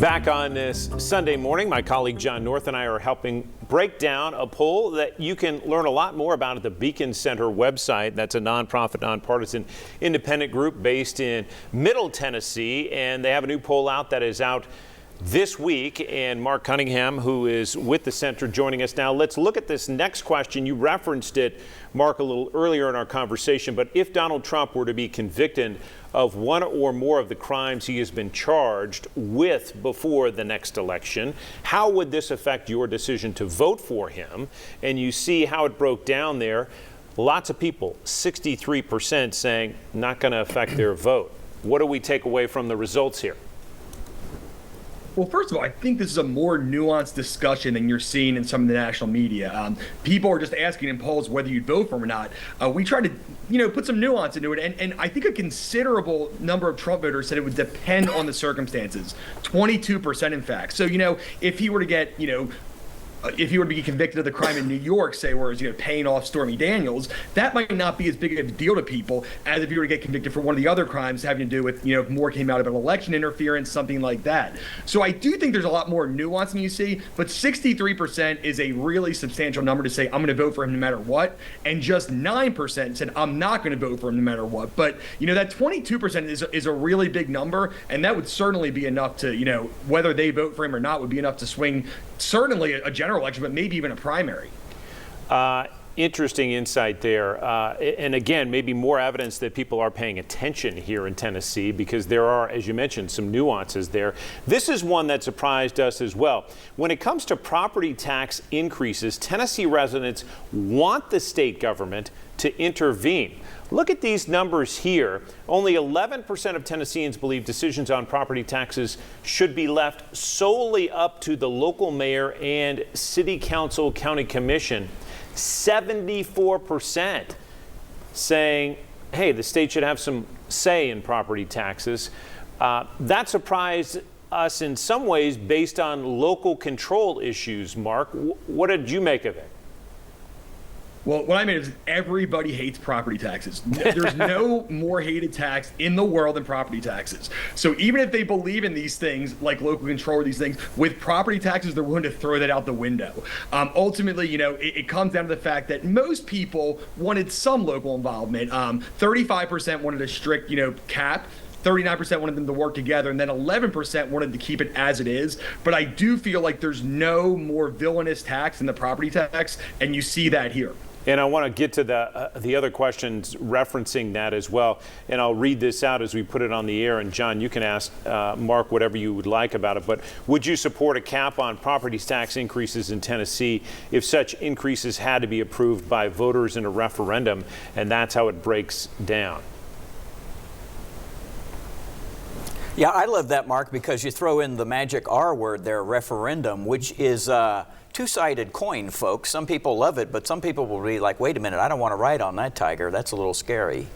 Back on this Sunday morning, my colleague John North and I are helping break down a poll that you can learn a lot more about at the Beacon Center website. That's a nonprofit, nonpartisan, independent group based in Middle Tennessee, and they have a new poll out that is out this week. And Mark Cunningham, who is with the center, joining us now. Let's look at this next question. You referenced it, Mark, a little earlier in our conversation, but if Donald Trump were to be convicted of one or more of the crimes he has been charged with before the next election, how would this affect your decision to vote for him? And you see how it broke down there. Lots of people, 63% saying not going to affect their vote. What do we take away from the results here? Well, first of all, I think this is a more nuanced discussion than you're seeing in some of the national media. People are just asking in polls whether you'd vote for him or not. We tried to, put some nuance into it, and I think a considerable number of Trump voters said it would depend on the circumstances. 22%, in fact. So, if he were to get, if he were to be convicted of the crime in New York, say, where he's paying off Stormy Daniels, that might not be as big of a deal to people as if he were to get convicted for one of the other crimes having to do with, if more came out about election interference, something like that. So I do think there's a lot more nuance than you see, but 63% is a really substantial number to say, I'm going to vote for him no matter what, and just 9% said, I'm not going to vote for him no matter what. But, that 22% is a really big number, and that would certainly be enough to, whether they vote for him or not would be enough to swing certainly a general election, but maybe even a primary. Interesting insight there. And again, maybe more evidence that people are paying attention here in Tennessee, because there are, as you mentioned, some nuances there. This is one that surprised us as well. When it comes to property tax increases, Tennessee residents want the state government to intervene. Look at these numbers here. Only 11% of Tennesseans believe decisions on property taxes should be left solely up to the local mayor and city council, county commission. 74% saying, hey, the state should have some say in property taxes. That surprised us in some ways based on local control issues. Mark, what did you make of it? Well, what I mean is everybody hates property taxes. There's no more hated tax in the world than property taxes. So even if they believe in these things, like local control or these things, with property taxes, they're willing to throw that out the window. Ultimately, it comes down to the fact that most people wanted some local involvement. 35% wanted a strict, cap. 39% wanted them to work together, and then 11% wanted to keep it as it is. But I do feel like there's no more villainous tax than the property tax, and you see that here. And I want to get to the other questions referencing that as well. And I'll read this out as we put it on the air. And John, you can ask Mark whatever you would like about it. But would you support a cap on property tax increases in Tennessee if such increases had to be approved by voters in a referendum? And that's how it breaks down. Yeah, I love that, Mark, because you throw in the magic R word there, referendum, which is two-sided coin, folks. Some people love it, but some people will be like, wait a minute, I don't want to ride on that tiger. That's a little scary.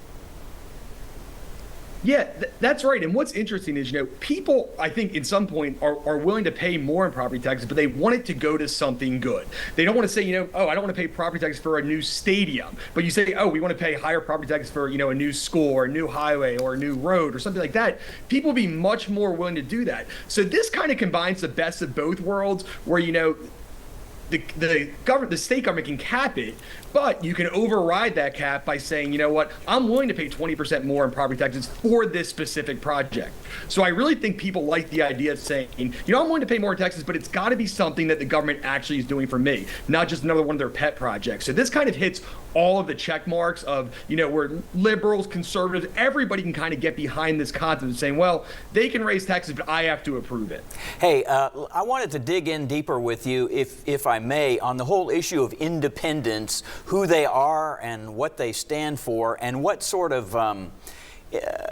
Yeah, that's right. And what's interesting is, people, I think, in some point are willing to pay more in property taxes, but they want it to go to something good. They don't want to say, oh, I don't want to pay property taxes for a new stadium. But you say, oh, we want to pay higher property taxes for, a new school or a new highway or a new road or something like that. People will be much more willing to do that. So this kind of combines the best of both worlds where, the state government can cap it, but you can override that cap by saying, you know what, I'm willing to pay 20% more in property taxes for this specific project. So I really think people like the idea of saying, I'm willing to pay more in taxes, but it's got to be something that the government actually is doing for me, not just another one of their pet projects. So this kind of hits all of the check marks of, where liberals, conservatives, everybody can kind of get behind this concept of saying, well, they can raise taxes, but I have to approve it. Hey, I wanted to dig in deeper with you, if I may, on the whole issue of independence, who they are and what they stand for, and what sort of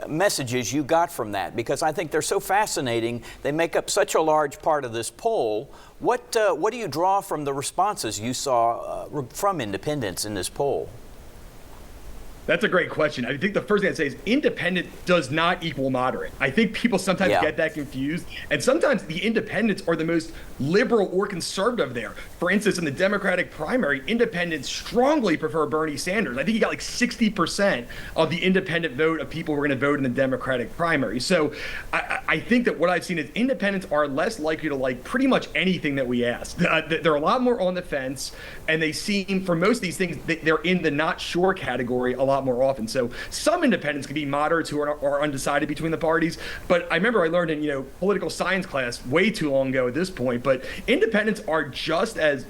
messages you got from that, because I think they're so fascinating. They make up such a large part of this poll. What do you draw from the responses you saw from independents in this poll? That's a great question. I think the first thing I'd say is independent does not equal moderate. I think people sometimes get that confused. And sometimes the independents are the most liberal or conservative there. For instance, in the Democratic primary, independents strongly prefer Bernie Sanders. I think he got like 60% of the independent vote of people who are going to vote in the Democratic primary. So I think that what I've seen is independents are less likely to like pretty much anything that we ask. They're a lot more on the fence, and they seem, for most of these things, they're in the not sure category a lot more often. So some independents can be moderates who are undecided between the parties. But I remember I learned in political science class way too long ago at this point. But independents are just as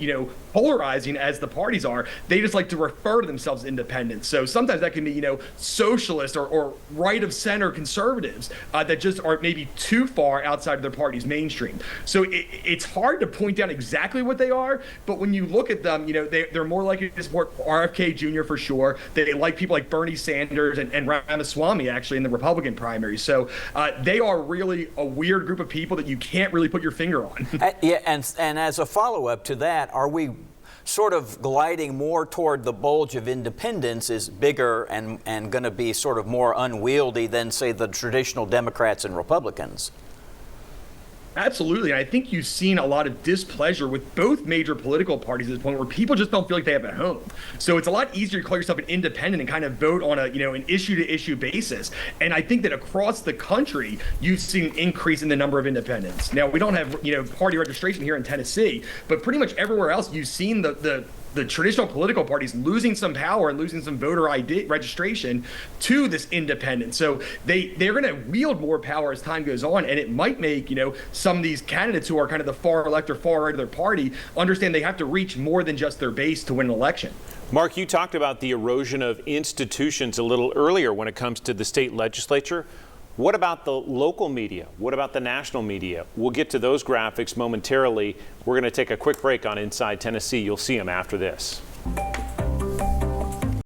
polarizing as the parties are. They just like to refer to themselves as independents. So sometimes that can be socialist or right of center conservatives that just are maybe too far outside of their party's mainstream. So it's hard to point out exactly what they are. But when you look at them, they're more likely to support RFK Jr. for sure. They like people like Bernie Sanders and Ramaswamy actually in the Republican primary. So they are really a weird group of people that you can't really put your finger on. Yeah, and as a follow-up to that, are we sort of gliding more toward the bulge of independence is bigger and going to be sort of more unwieldy than, say, the traditional Democrats and Republicans? Absolutely. I think you've seen a lot of displeasure with both major political parties at this point where people just don't feel like they have a home. So it's a lot easier to call yourself an independent and kind of vote on an issue to issue basis. And I think that across the country, you've seen an increase in the number of independents. Now, we don't have, party registration here in Tennessee, but pretty much everywhere else, you've seen the traditional political parties losing some power and losing some voter ID registration to this independent. So they're going to wield more power as time goes on, and it might make some of these candidates who are kind of the far left or far right of their party understand they have to reach more than just their base to win an election. Mark, you talked about the erosion of institutions a little earlier when it comes to the state legislature. What about the local media? What about the national media? We'll get to those graphics momentarily. We're going to take a quick break on Inside Tennessee. You'll see them after this.